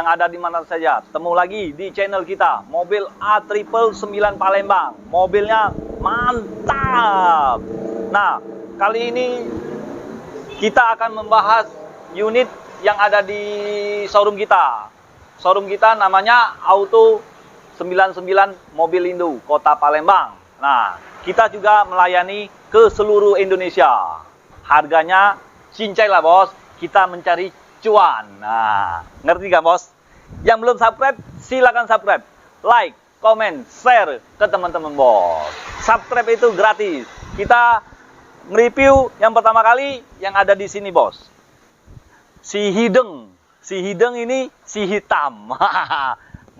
yang ada di mana saja, temu lagi di channel kita, mobil A999 Palembang. Mobilnya mantap. Nah, kali ini kita akan membahas unit yang ada di showroom kita. Showroom kita namanya Auto 99 Mobilindo, Kota Palembang. Nah, kita juga melayani ke seluruh Indonesia. Harganya cincai lah bos, kita mencari cuan. Nah, ngerti gak bos? Yang belum subscribe, silakan subscribe, like, komen, share ke teman-teman bos. Subscribe itu gratis. Kita nge-review yang pertama kali yang ada di sini bos. Si Hideng ini si hitam.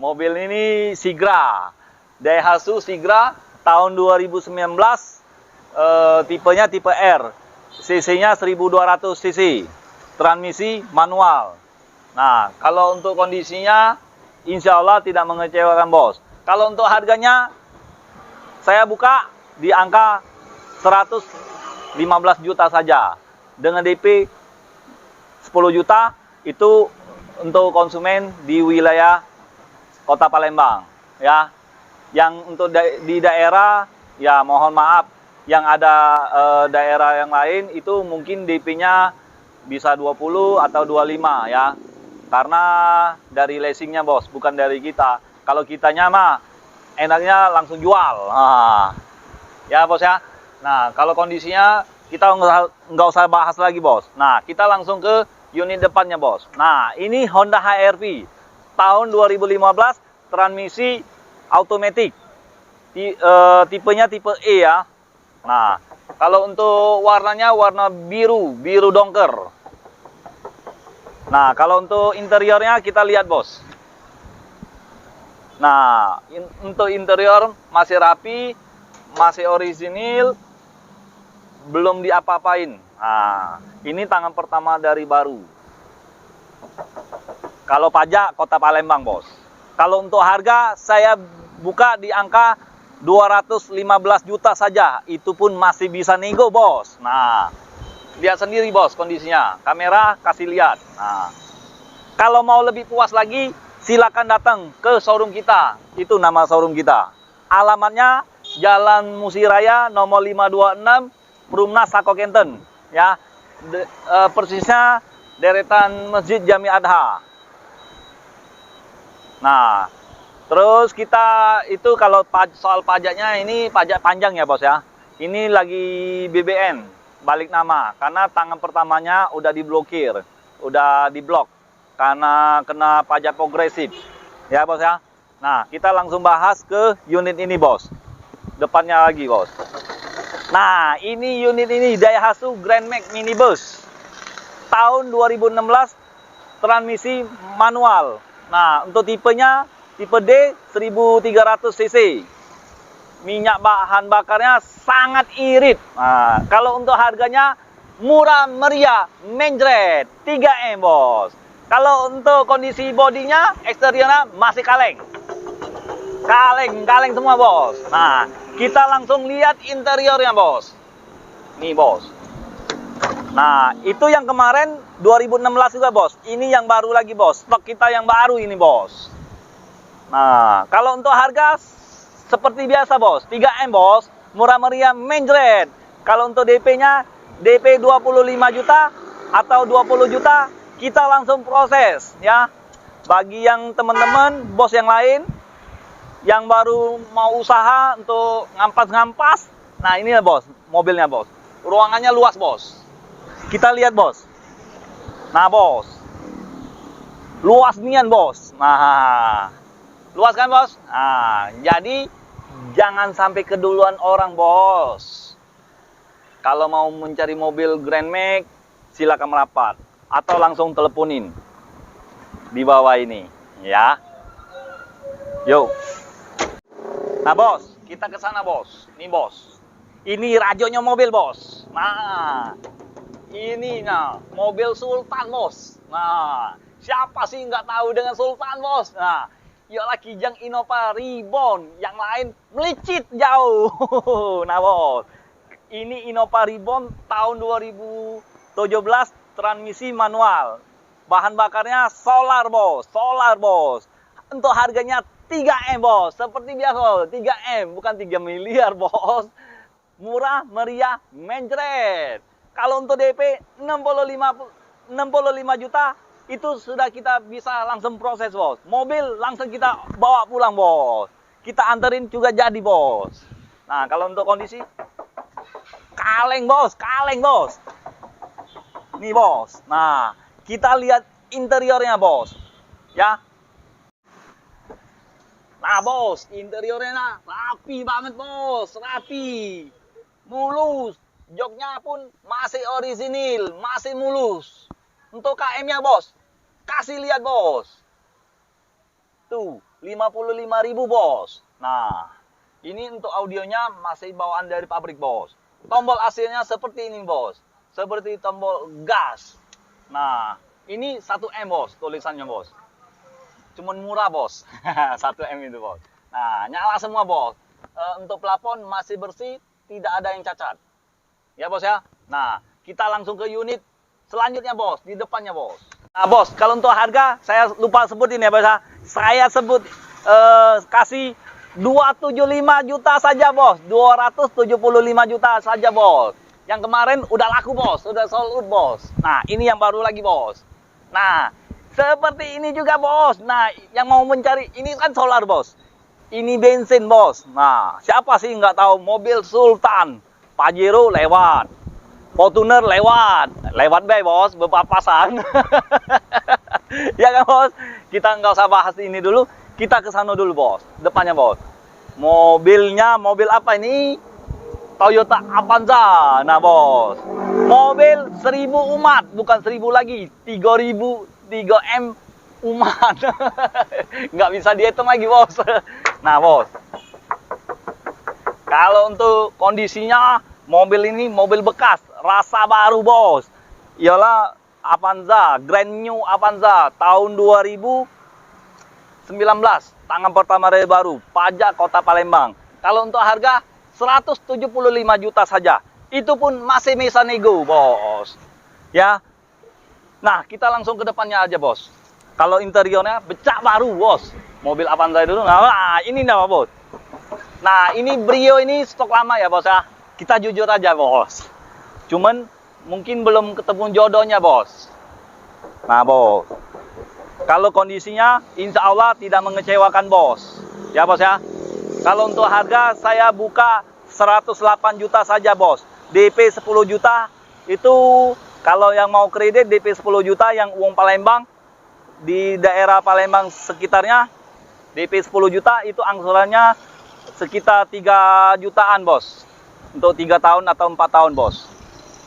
Mobil ini Sigra, Daihatsu Sigra tahun 2019, tipenya tipe R, cc-nya 1200 cc, transmisi manual. Nah, kalau untuk kondisinya insya Allah tidak mengecewakan bos. Kalau untuk harganya saya buka di angka 115 juta saja dengan DP 10 juta. Itu untuk konsumen di wilayah Kota Palembang ya. Yang untuk di daerah ya mohon maaf, yang ada daerah yang lain itu mungkin DP-nya bisa 20 atau 25 ya. Karena dari leasingnya bos, bukan dari kita. Kalau kitanya mah enaknya langsung jual. Nah, ya bos ya. Nah, kalau kondisinya kita nggak usah bahas lagi bos. Nah, kita langsung ke unit depannya bos. Nah, ini Honda HR-V tahun 2015, transmisi automatic, tipenya tipe E ya. Nah, kalau untuk warnanya warna biru dongker. Nah, kalau untuk interiornya kita lihat bos. Nah, untuk interior masih rapi, masih orisinil, belum diapa-apain. Nah, ini tangan pertama dari baru. Kalau pajak Kota Palembang bos. Kalau untuk harga saya buka di angka 215 juta saja. Itu pun masih bisa nego bos. Nah, lihat sendiri bos kondisinya. Kamera kasih lihat. Nah, kalau mau lebih puas lagi, silakan datang ke showroom kita. Itu nama showroom kita. Alamatnya Jalan Musiraya nomor 526, Perumnas Sakokenten. Ya, persisnya deretan Masjid Jami Adha. Nah, terus kita itu kalau soal pajaknya ini pajak panjang ya bos ya. Ini lagi BBN, balik nama. Karena tangan pertamanya udah diblokir, udah diblok. Karena kena pajak progresif. Ya bos ya. Nah, kita langsung bahas ke unit ini bos. Depannya lagi bos. Nah, ini unit ini Daihatsu Grand Max Minibus. Tahun 2016, transmisi manual. Nah, untuk tipenya tipe D 1300 cc. Minyak bahan bakarnya sangat irit. Nah, kalau untuk harganya murah meriah, menjret 3M bos. Kalau untuk kondisi bodinya, eksteriornya masih kaleng. Kaleng semua bos. Nah, kita langsung lihat interiornya bos. Nih bos. Nah, itu yang kemarin 2016 juga bos. Ini yang baru lagi bos. Stok kita yang baru ini bos. Nah, kalau untuk harga seperti biasa bos, 3M bos. Murah meriah menjret. Kalau untuk DP-nya, DP 25 juta atau 20 juta, kita langsung proses ya. Bagi yang teman-teman, bos yang lain, yang baru mau usaha untuk ngampas-ngampas. Nah, ini ya bos, mobilnya bos. Ruangannya luas bos. Kita lihat bos. Nah bos, luas nian bos. Nah, luas kan bos. Nah, jadi jangan sampai keduluan orang bos. Kalau mau mencari mobil Grand Max, silakan merapat atau langsung teleponin di bawah ini ya. Yo. Nah bos, kita ke sana bos. Nih bos. Ini radionya mobil bos. Nah, ini nah mobil Sultan bos. Nah, siapa sih nggak tahu dengan Sultan bos? Nah, ialah Kijang Innova Reborn, yang lain melicit jauh. Nah bos, ini Innova Reborn tahun 2017, transmisi manual. Bahan bakarnya solar, bos. Solar, bos. Untuk harganya 3M, bos. Seperti biasa, 3M, bukan 3 miliar, bos. Murah, meriah, mencret. Kalau untuk DP 65 juta, itu sudah kita bisa langsung proses, bos. Mobil langsung kita bawa pulang, bos. Kita anterin juga jadi, bos. Nah, kalau untuk kondisi kaleng, bos. Kaleng, bos. Nih, bos. Nah, kita lihat interiornya, bos. Ya. Nah, bos, interiornya rapi banget, bos. Rapi. Mulus. Joknya pun masih orisinil, masih mulus. Untuk KM-nya, bos. Kasih lihat, bos. Tuh, 55.000, bos. Nah, ini untuk audionya masih bawaan dari pabrik, bos. Tombol AC-nya seperti ini, bos. Seperti tombol gas. Nah, ini 1M, bos, tulisannya, bos. Cuman murah, bos. 1M itu, bos. Nah, nyala semua, bos. Untuk plafon masih bersih, tidak ada yang cacat. Ya, bos, ya. Nah, kita langsung ke unit selanjutnya, bos. Di depannya, bos. Nah, bos, kalau untuk harga, saya lupa sebutin ya, bos, ya. Saya sebut, kasih 275 juta saja, bos. 275 juta saja, bos. Yang kemarin udah laku, bos. Udah sold out, bos. Nah, ini yang baru lagi, bos. Nah, seperti ini juga, bos. Nah, yang mau mencari, ini kan solar, bos. Ini bensin, bos. Nah, siapa sih nggak tahu mobil Sultan. Pajero lewat. Fortuner lewat. Lewat be, bos. Berpapasan. Ya kan, bos? Kita nggak usah bahas ini dulu. Kita ke sana dulu, bos. Depannya, bos. Mobilnya, mobil apa ini? Toyota Avanza. Nah, bos. Mobil 1000 umat. Bukan 1000 lagi. 3000, 3M umat. Nggak bisa dihitung lagi, bos. Nah, bos. Kalau untuk kondisinya, mobil ini mobil bekas. Rasa baru, bos. Ialah Avanza. Grand New Avanza. Tahun 2019. Tangan pertama dari baru. Pajak Kota Palembang. Kalau untuk harga 175 juta saja. Itu pun masih bisa nego, bos. Ya. Nah, kita langsung ke depannya aja, bos. Kalau interiornya becak baru, bos. Mobil Avanza dulu. Nah, ini nih, bos. Nah, ini Brio ini stok lama ya, bos, ya. Kita jujur aja, bos. Cuman mungkin belum ketemu jodohnya, bos. Nah, bos. Kalau kondisinya insya Allah tidak mengecewakan, bos. Ya, bos, ya. Kalau untuk harga saya buka 108 juta saja, bos. DP 10 juta itu kalau yang mau kredit DP 10 juta yang uang Palembang di daerah Palembang sekitarnya DP 10 juta itu angsurannya sekitar 3 jutaan, bos. Untuk 3 tahun atau 4 tahun, bos.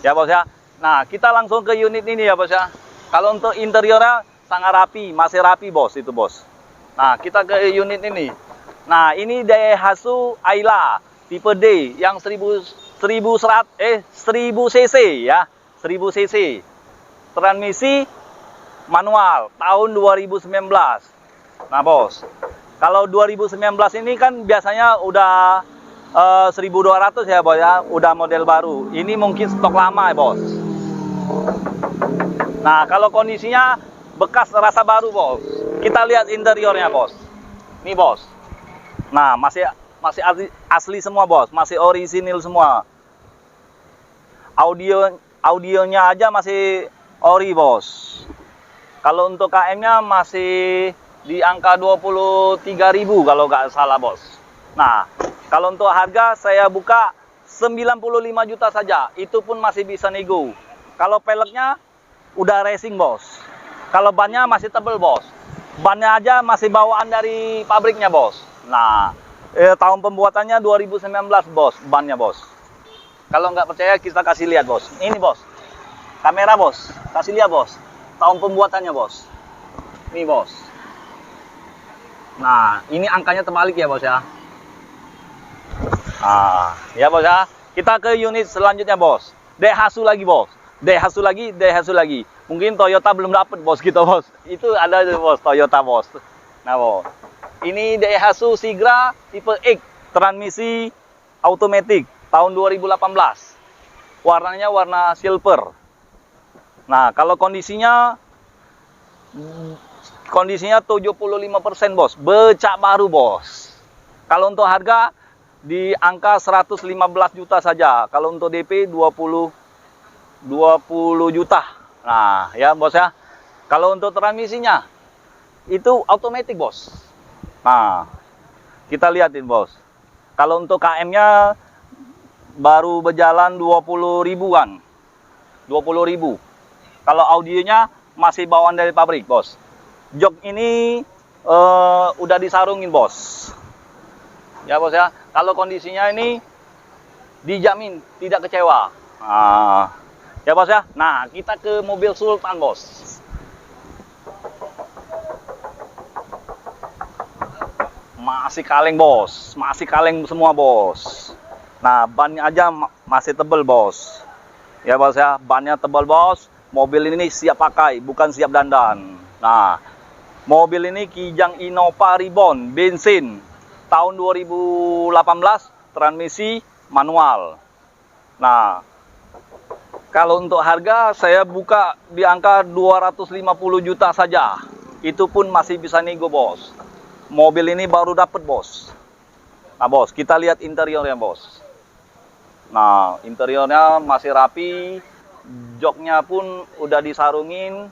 Ya, bos, ya. Nah, kita langsung ke unit ini ya, bos, ya. Kalau untuk interiornya sangat rapi, masih rapi, bos, itu, bos. Nah, kita ke unit ini. Nah, ini Daihatsu Ayla tipe D yang 1000 cc ya, 1000 cc. Transmisi manual tahun 2019. Nah, bos. Kalau 2019 ini kan biasanya udah 1200 ya, bos, ya. Udah model baru. Ini mungkin stok lama ya, bos. Nah, kalau kondisinya bekas rasa baru, bos. Kita lihat interiornya, bos. Nih, bos. Nah, masih asli semua, bos. Masih orisinil semua. Audionya aja masih ori, bos. Kalau untuk KM-nya masih di angka 23.000 kalau nggak salah, bos. Nah, kalau untuk harga saya buka 95 juta saja. Itu pun masih bisa nego. Kalau peleknya udah racing, bos. Kalau bannya masih tebel, bos. Bannya aja masih bawaan dari pabriknya, bos. Nah, tahun pembuatannya 2019, bos. Bannya, bos. Kalau nggak percaya kita kasih lihat, bos. Ini, bos. Kamera, bos. Kasih lihat, bos. Tahun pembuatannya, bos. Nih, bos. Nah, ini angkanya terbalik ya, bos, ya. Ah, ya, bos, ya. Kita ke unit selanjutnya, bos. Daihatsu lagi, bos. Daihatsu lagi, Daihatsu lagi. Mungkin Toyota belum dapat, bos, kita, bos. Itu ada, bos, Toyota, bos. Nah, bos. Ini Daihatsu Sigra tipe X, transmisi automatic tahun 2018. Warnanya warna silver. Nah, kalau kondisinya Kondisinya 75% bos, becak baru bos. Kalau untuk harga di angka 115 juta saja. Kalau untuk DP 20 juta. Nah, ya bos ya. Kalau untuk transmisinya itu otomatis bos. Nah, kita lihatin bos. Kalau untuk KM-nya baru berjalan 20 ribuan. 20 ribu. Kalau audionya masih bawaan dari pabrik bos. Jok ini udah disarungin bos. Ya bos ya. Kalau kondisinya ini dijamin tidak kecewa. Nah, ya bos ya. Nah, kita ke mobil Sultan bos. Masih kaleng bos, masih kaleng semua bos. Nah, bannya aja masih tebel bos. Ya bos ya, bannya tebal bos. Mobil ini siap pakai, bukan siap dandan. Nah, mobil ini Kijang Innova Reborn, bensin, tahun 2018, transmisi manual. Nah, kalau untuk harga saya buka di angka 250 juta saja. Itu pun masih bisa nego bos. Mobil ini baru dapat bos. Nah bos, kita lihat interiornya bos. Nah, interiornya masih rapi. Joknya pun udah disarungin.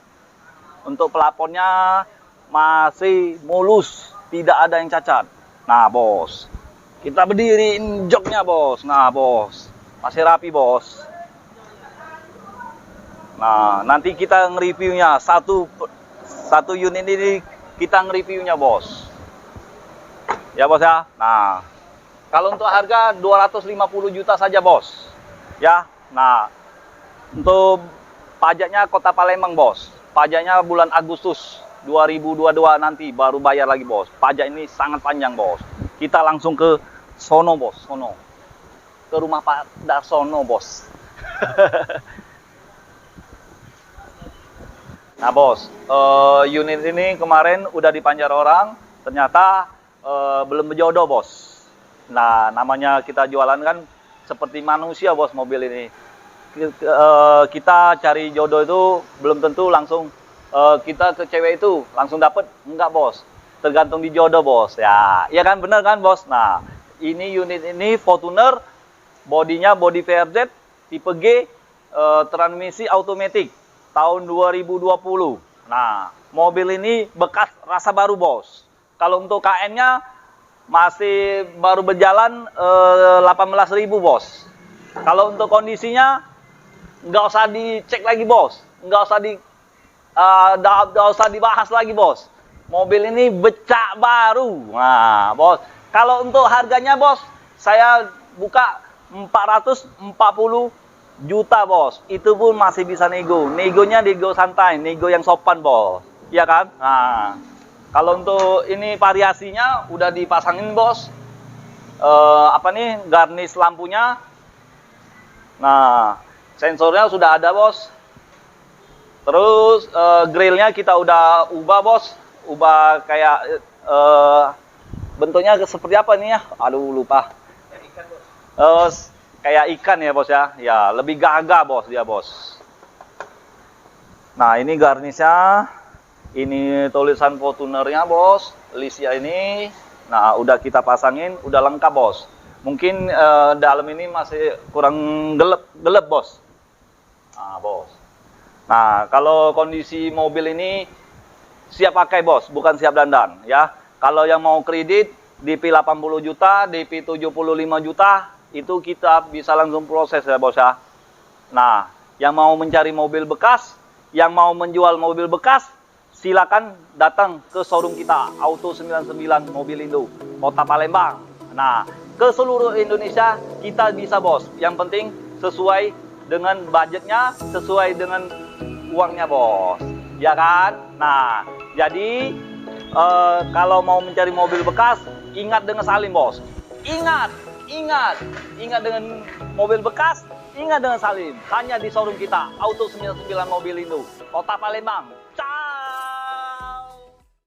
Untuk pelaponnya masih mulus, tidak ada yang cacat. Nah bos, kita berdiriin joknya bos. Nah bos, masih rapi bos. Nah, nanti kita nge-reviewnya satu unit ini, kita nge-reviewnya bos. Ya bos ya. Nah, kalau untuk harga 250 juta saja bos. Ya. Nah, untuk pajaknya Kota Palembang bos. Pajaknya bulan Agustus 2022 nanti baru bayar lagi bos. Pajak ini sangat panjang bos. Kita langsung ke sono bos, sono. Ke rumah Pak Darsono bos. Nah bos, unit ini kemarin udah dipanjar orang, ternyata belum berjodoh bos. Nah, namanya kita jualan kan seperti manusia bos mobil ini. Kita cari jodoh itu belum tentu langsung kita ke cewek itu langsung dapet, enggak bos, tergantung di jodoh bos ya, iya kan, bener kan bos. Nah, ini unit ini Fortuner, bodinya body VRZ tipe G, transmisi automatic tahun 2020. Nah, mobil ini bekas rasa baru bos. Kalau untuk KM-nya masih baru berjalan 18.000 bos. Kalau untuk kondisinya nggak usah dicek lagi bos, nggak usah dibahas lagi bos. Mobil ini becak baru. Nah bos, kalau untuk harganya bos, saya buka 440 juta bos. Itu pun masih bisa nego. Negonya nego santai, nego yang sopan bos. Iya kan? Nah, kalau untuk ini variasinya udah dipasangin bos. Garnish lampunya. Nah, sensornya sudah ada bos. Terus grillnya kita udah ubah bos. Ubah kayak bentuknya seperti apa nih ya? Aduh lupa. Kayak ikan ya bos ya. Ya lebih gagah bos dia bos. Nah ini garnisnya. Ini tulisan Fortunernya bos. Lisia ini. Nah udah kita pasangin. Udah lengkap bos. Mungkin dalam ini masih kurang gelap bos. Nah bos. Nah kalau kondisi mobil ini siap pakai bos, bukan siap dandan ya. Kalau yang mau kredit DP 80 juta, DP 75 juta, itu kita bisa langsung proses ya bos ya. Nah yang mau mencari mobil bekas, yang mau menjual mobil bekas, silakan datang ke showroom kita Auto 99 Mobilindo Kota Palembang. Nah ke seluruh Indonesia kita bisa bos. Yang penting sesuai dengan budgetnya, sesuai dengan uangnya bos. Ya kan? Nah, jadi kalau mau mencari mobil bekas, ingat dengan Salim bos. Ingat dengan mobil bekas, ingat dengan Salim. Hanya di showroom kita Auto 99 Mobilindo Kota Palembang.